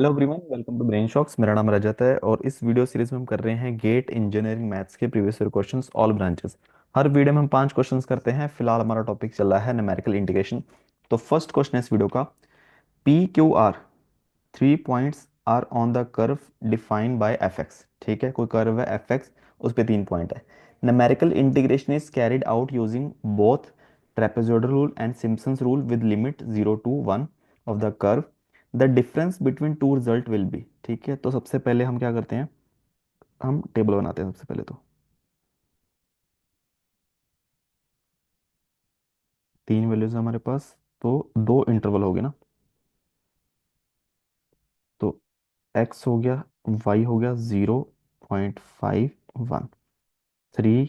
Hello everyone, welcome to brain shocks. मेरा नाम रजत है और इस वीडियो सीरीज में हम कर रहे हैं गेट इंजीनियरिंग मैथ्स के previous year questions all branches. हर वीडियो में हम 5 क्वेश्चंस करते हैं। फिलहाल हमारा टॉपिक चल रहा है न्यूमेरिकल इंटीग्रेशन। तो फर्स्ट क्वेश्चन है इस वीडियो का, P Q R 3 points are on the curve defined by F X. ठीक है, कोई कर्व है एफ एक्स, उस पे 3 पॉइंट है। Numerical integration is carried out using both trapezoidal rule and Simpson's rule with limit 0 to 1 of the curve. The difference between two result will be. ठीक है, तो सबसे पहले हम क्या करते हैं, हम टेबल बनाते हैं सबसे पहले। तो 3 वैल्यूज हमारे पास, तो 2 इंटरवल हो गए ना। तो x हो गया, y हो गया 0.51, 3,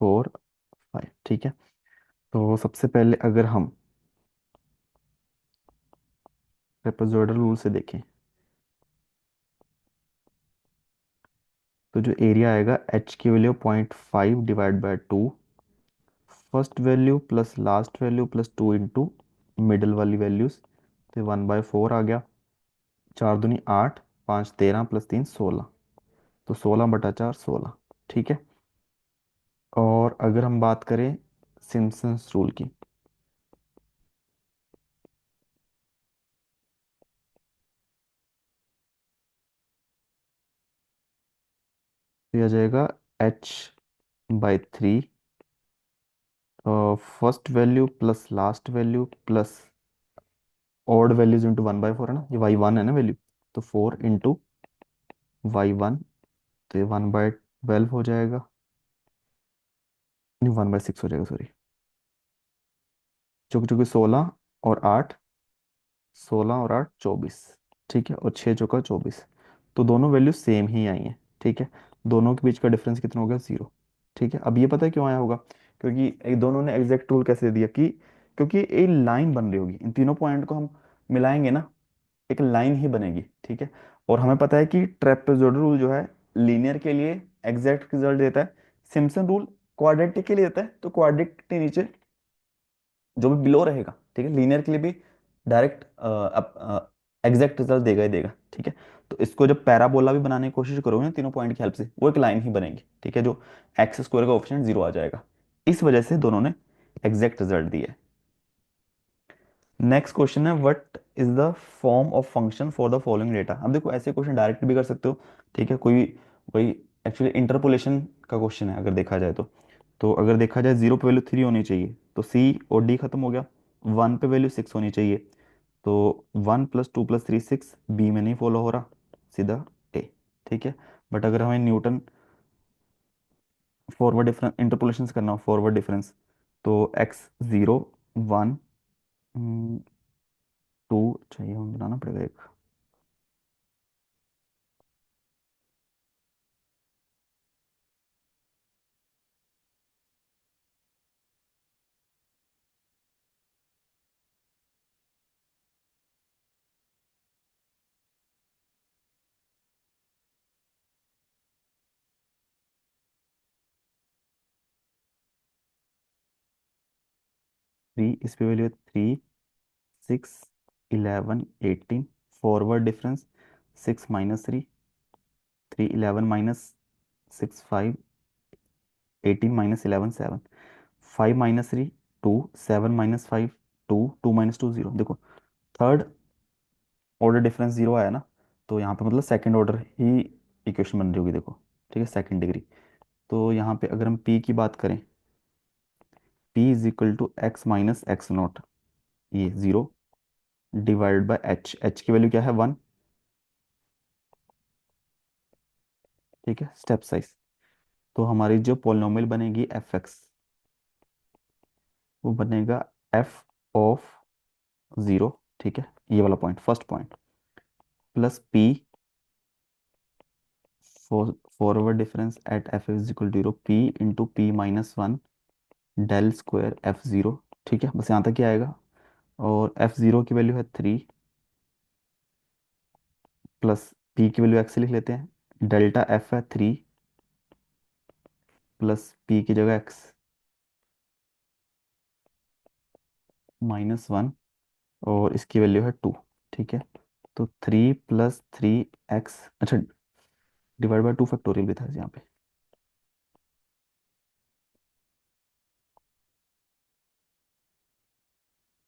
4, 5। ठीक है, तो सबसे पहले अगर हम ट्रेपेजोइडल रूल से देखें, तो जो एरिया आएगा h की value 0.5 divide by 2, first value plus last value plus 2 into middle वाली वैल्यूज, तो 1/4 आ गया। 4 दूनी 8, 5 13 प्लस 3 16, तो 16/4 16। ठीक है, और अगर हम बात करें सिम्पसन्स रूल की, तो यह आ जाएगा h/3, first value plus last value plus odd values into 1/4 है ना, ये y1 है ना वैल्यू, तो 4 इंटू y1, तो ये 1/12 हो जाएगा, नहीं 1/6 हो जाएगा, सॉरी। चूंकि चूंकि 16 और 8, 16 और 8 24। ठीक है, और 6 चौका 24, तो दोनों वैल्यू सेम ही आई हैं। ठीक है, दोनों के बीच का डिफरेंस कितना हो गया, 0। ठीक है, अब ये पता है क्यों आया होगा, क्योंकि एक दोनों ने एग्जैक्ट रूल कैसे दिया कि क्योंकि एक लाइन बन रही होगी, इन तीनों पॉइंट को हम मिलाएंगे ना, एक लाइन ही बनेगी। ठीक है, और हमें पता है कि ट्रेपेजोइडल रूल जो है लीनियर के लिए एग्जैक्ट रिजल्ट देता है, सिम्पसन रूल क्वाड्रेटिक के लिए देता है। तो क्वाड्रेटिक के नीचे जो भी बिलो रहेगा, ठीक है, लीनियर के लिए भी डायरेक्ट एग्जैक्ट रिजल्ट देगा ही देगा। ठीक है, तो इसको जब पैराबोला भी बनाने की कोशिश करोगे ना तीनों पॉइंट की हेल्प से, वो एक लाइन ही बनेगी। ठीक है, जो एक्स स्क्वायर का ऑप्शन 0 आ जाएगा। इस वजह से दोनों ने एग्जैक्ट रिजल्ट दिया है। नेक्स्ट क्वेश्चन है, what is the form of function for the following data. अब देखो, ऐसे क्वेश्चन डायरेक्ट भी कर सकते हो। ठीक है, कोई कोई एक्चुअली इंटरपोलेशन का क्वेश्चन है अगर देखा जाए तो अगर देखा जाए 0 पे वैल्यू 3 होनी चाहिए, तो सी और डी खत्म हो गया। 1 पे वैल्यू 6 होनी चाहिए, तो 1 + 2 + 3 6, बी में नहीं फॉलो हो रहा, सीधा ए। ठीक है, बट अगर हमें न्यूटन फॉरवर्ड डिफरेंस इंटरपोलेशन करना हो, फॉरवर्ड डिफरेंस, तो एक्स 0 1 2 चाहिए, हमें बनाना पड़ेगा एक। 3, इस पे वैल्यू है 3 6 11 18, फॉरवर्ड डिफरेंस 6 - 3, 3 11 - 6 5 18 - 11 7, 5 - 3 2, 7 - 5 2, 2 - 2 0। देखो, थर्ड ऑर्डर डिफरेंस 0 आया ना, तो यहाँ पे मतलब सेकंड ऑर्डर ही इक्वेशन बन रही होगी। देखो, ठीक है, सेकंड डिग्री। तो यहाँ पे अगर हम p की बात करें, p = x - x0, ये 0 डिवाइड बाय h की वैल्यू क्या है, 1। ठीक है, स्टेप साइज। तो हमारी जो पोलिनोमियल बनेगी एफ एक्स, वो बनेगा f(0), ठीक है, ये वाला point first point, plus p forward difference at F is equal to 0, p × p - 1 del square f(0). ठीक है, बस यहाँ तक ही आएगा। और f(0) की वैल्यू है 3, प्लस p की वैल्यू x लिख लेते हैं, डेल्टा f है 3, प्लस p की जगह x -1 और इसकी वैल्यू है 2। ठीक है, तो 3 + 3x, अच्छा, डिवाइड बाय 2 फैक्टोरियल भी था यहाँ पे।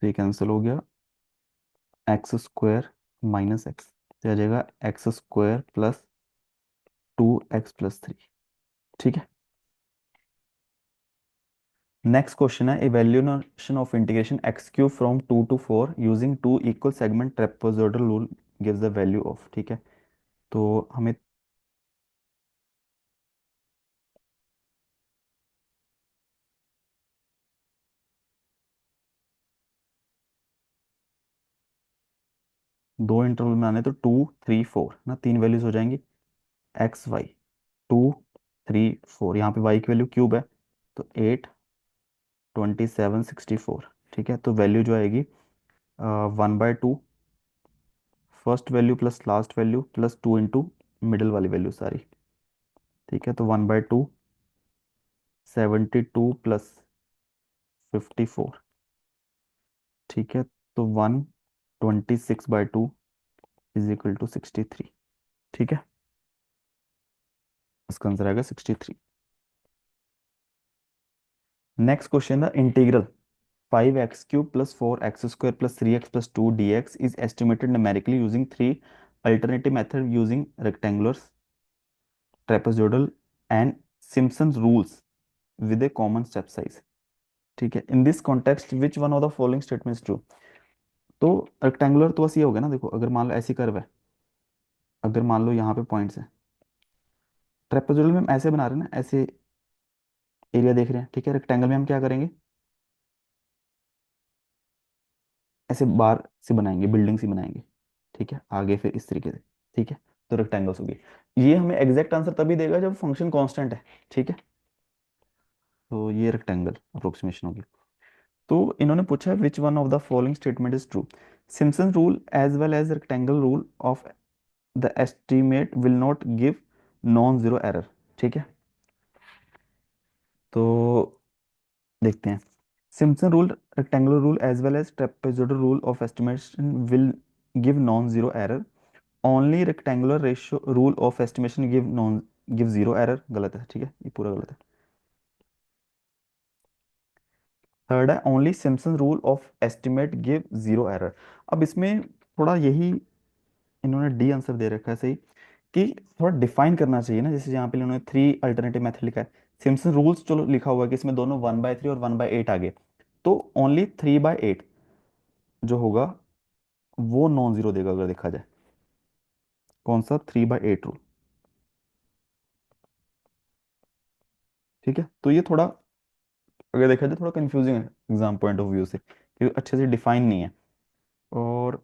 तो ये कैंसिल हो गया, x² - x तो आ जाएगा x² + 2x + 3। ठीक है। नेक्स्ट क्वेश्चन है evaluation of integration x³ from 2 to 4 using 2 equal segment trapezoidal rule gives the value of. ठीक है, तो हमें दो इंटरवल में आने, तो 2 3 4 ना, तीन वैल्यूज हो जाएंगी, x y। 2 3 4, यहाँ पे y की वैल्यू क्यूब है, तो 8 27 64। ठीक है, तो वैल्यू जो आएगी 1/2 first value plus last value plus 2 middle वाली वैल्यू सारी। ठीक है, तो 1/2 72 + 54। ठीक है, तो 126/2 = 63। ठीक है, इसका आंसर आएगा 63। नेक्स्ट क्वेश्चन है integral 5x³ + 4x² + 3x + 2 dx is estimated numerically using three alternative method using rectangulars, trapezoidal and Simpson's rules with a common step size। ठीक है, in this context which one of the following statements true. तो rectangular तो बस ये हो गया ना, देखो अगर मान लो ऐसी कर्व है, अगर मान लो यहाँ पे पॉइंट्स है, ट्रेपेजोइडल में हम ऐसे बना रहे हैं ना, ऐसे एरिया देख रहे हैं। ठीक है, रेक्टेंगल में हम क्या करेंगे, ऐसे बार से बनाएंगे, बिल्डिंग सी बनाएंगे। ठीक है, आगे फिर इस तरीके से। ठीक है, तो रेक्टेंगल्स होगी। ये हमें एग्जैक्ट आंसर तभी देगा जब फंक्शन कांस्टेंट है। ठीक है, तो ये रेक्टेंगल अप्रोक्सीमेशन होगी। तो इन्होंने पूछा है which one of the following statement is true. Simpson rule as well as rectangle rule of the estimate will not give non zero error. ठीक है, तो देखते हैं। Simpson rule, rectangular rule as well as trapezoidal rule of estimation will give non zero error. Only rectangular ratio rule of estimation give zero error. गलत है। ठीक है, ये पूरा गलत है। थर्ड है only Simpson rule of estimate give zero error. अब इसमें थोड़ा यही इन्होंने डी आंसर दे रखा है सही, कि थोड़ा डिफाइन करना चाहिए ना। जैसे यहाँ पे इन्होंने थ्री अल्टरनेटिव मेथड लिखा है, सिम्पसन रूल्स चलो लिखा हुआ है कि इसमें दोनों 1/3 और 1/8 आ गए, तो ओनली 3/8 जो होगा वो नॉन जीरो देगा अगर देखा जाए। कौन सा 3/8 रूल। ठीक है, तो ये थोड़ा अगर देखा जाए थोड़ा कंफ्यूजिंग है एग्जाम पॉइंट ऑफ व्यू से, क्योंकि अच्छे से डिफाइन नहीं है। और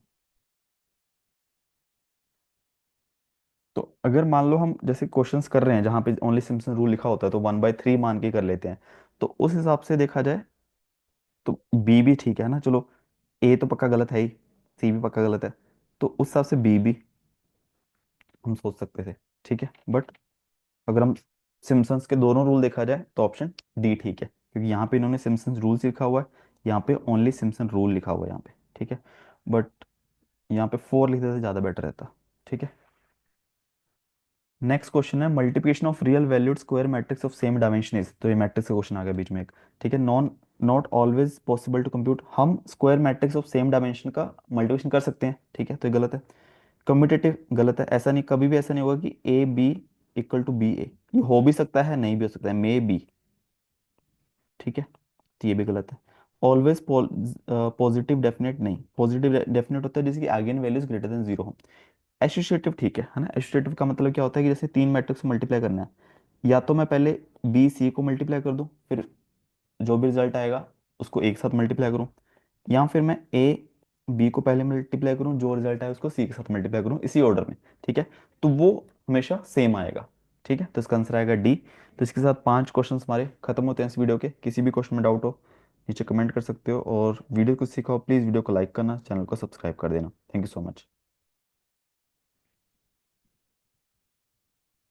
तो अगर मान लो हम जैसे क्वेश्चंस कर रहे हैं जहाँ पे ओनली सिम्पसन रूल लिखा होता है, तो 1/3 मान के कर लेते हैं। तो उस हिसाब से देखा जाए तो बी भी ठीक है ना, चलो। ए तो पक्का गलत है ही, सी भी पक्का गलत है, तो उस हिसाब से बी भी हम सोच सकते थे। ठीक है, बट अगर हम सिम्पसन्स के दोनों रूल देखा जाए तो ऑप्शन डी ठीक है, क्योंकि यहाँ पे इन्होंने सिम्पसन्स रूल्स लिखा हुआ है, यहाँ पे ओनली सिम्पसन रूल लिखा हुआ है यहाँ पे। ठीक है, बट यहाँ पे 4 लिख देते ज़्यादा बेटर रहता। ठीक है, नेक्स्ट क्वेश्चन है multiplication of real valued square matrix of same dimension is. तो ये मैट्रिक्स का क्वेश्चन आ गया बीच में एक। ठीक है, not always possible to compute. हम square matrix of same dimension का मल्टीप्लिकेशन कर सकते हैं। ठीक है, तो ये गलत है। कम्यूटेटिव गलत है, ऐसा नहीं, कभी भी ऐसा नहीं होगा कि A B equal to B A. ये हो भी सकता है, नहीं भी हो सकता है, मे बी। ठीक है, तो ये भी गलत है। ऑलवेज पॉजिटिव डेफिनेट नहीं, पॉजिटिव डेफिनेट होता है जैसे कि eigen values greater than zero हो। एसोसिएटिव ठीक है ना। एसोसिएटिव का मतलब क्या होता है कि जैसे तीन मैट्रिक्स को मल्टीप्लाई करना है, या तो मैं पहले बी सी को मल्टीप्लाई कर दूं, फिर जो भी रिजल्ट आएगा उसको एक साथ मल्टीप्लाई करूं, या फिर मैं ए बी को पहले मल्टीप्लाई करूं, जो रिजल्ट आए उसको सी के साथ मल्टीप्लाई करूं, इसी ऑर्डर में। ठीक है, तो वो हमेशा सेम आएगा। ठीक है, तो इसका आंसर आएगा डी। तो इसके साथ 5 क्वेश्चन हमारे खत्म होते हैं इस वीडियो के। किसी भी क्वेश्चन में डाउट हो नीचे कमेंट कर सकते हो, और वीडियो को सीखा हो प्लीज़ वीडियो को लाइक करना, चैनल को सब्सक्राइब कर देना। Thank you so much.